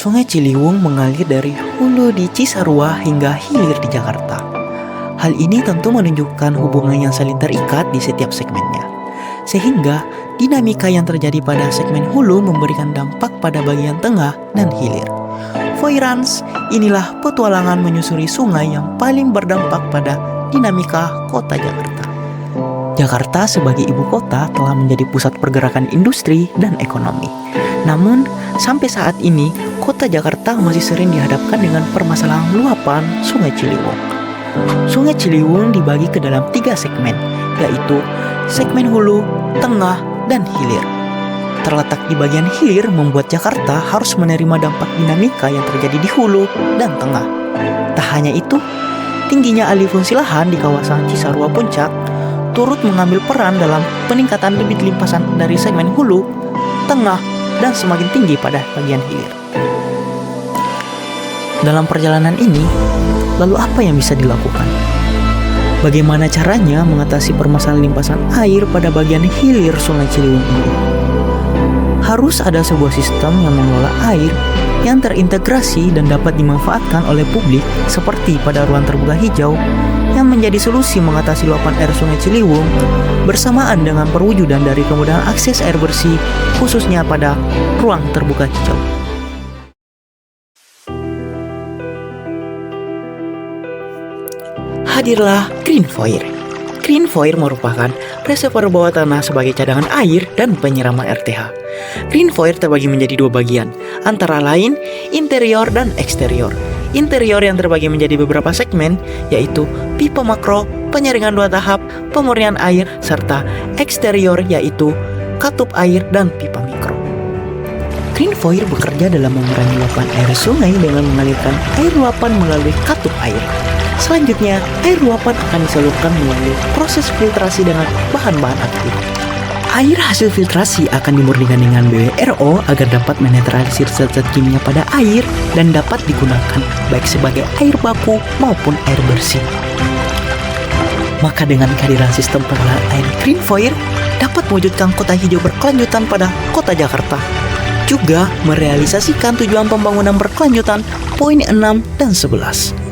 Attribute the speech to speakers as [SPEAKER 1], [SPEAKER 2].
[SPEAKER 1] Sungai Ciliwung mengalir dari hulu di Cisarua hingga hilir di Jakarta. Hal ini tentu menunjukkan hubungan yang saling terikat di setiap segmennya. Sehingga dinamika yang terjadi pada segmen hulu memberikan dampak pada bagian tengah dan hilir. Voirans, inilah petualangan menyusuri sungai yang paling berdampak pada dinamika kota Jakarta. Jakarta sebagai ibu kota telah menjadi pusat pergerakan industri dan ekonomi. Namun, sampai saat ini, kota Jakarta masih sering dihadapkan dengan permasalahan luapan Sungai Ciliwung. Sungai Ciliwung dibagi ke dalam 3 segmen, yaitu segmen hulu, tengah, dan hilir. Terletak di bagian hilir membuat Jakarta harus menerima dampak dinamika yang terjadi di hulu dan tengah. Tak hanya itu, tingginya alih fungsi lahan di kawasan Cisarua Puncak turut mengambil peran dalam peningkatan debit limpasan dari segmen hulu, tengah, dan semakin tinggi pada bagian hilir. Dalam perjalanan ini, lalu apa yang bisa dilakukan? Bagaimana caranya mengatasi permasalahan limpasan air pada bagian hilir Sungai Ciliwung ini? Harus ada sebuah sistem yang mengelola air yang terintegrasi dan dapat dimanfaatkan oleh publik seperti pada ruang terbuka hijau yang menjadi solusi mengatasi luapan air Sungai Ciliwung bersamaan dengan perwujudan dari kemudahan akses air bersih khususnya pada ruang terbuka hijau. Hadirlah Green Foyer. Green Foyer merupakan reservoir bawah tanah sebagai cadangan air dan penyiraman RTH. Green Foyer terbagi menjadi 2 bagian, antara lain interior dan eksterior. Interior yang terbagi menjadi beberapa segmen, yaitu pipa makro, penyaringan 2 tahap, pemurnian air, serta eksterior yaitu katup air dan pipa mikro. Green Foyer bekerja dalam mengurangi luapan air sungai dengan mengalirkan air luapan melalui katup air. Selanjutnya, air luapan akan disalurkan melalui proses filtrasi dengan bahan-bahan aktif. Air hasil filtrasi akan dimurnikan dengan BWRO agar dapat menetralisir zat-zat kimia pada air dan dapat digunakan baik sebagai air baku maupun air bersih. Maka dengan kehadiran sistem pengolahan air Green Foyer dapat mewujudkan kota hijau berkelanjutan pada kota Jakarta. Juga merealisasikan tujuan pembangunan berkelanjutan poin 6 dan 11.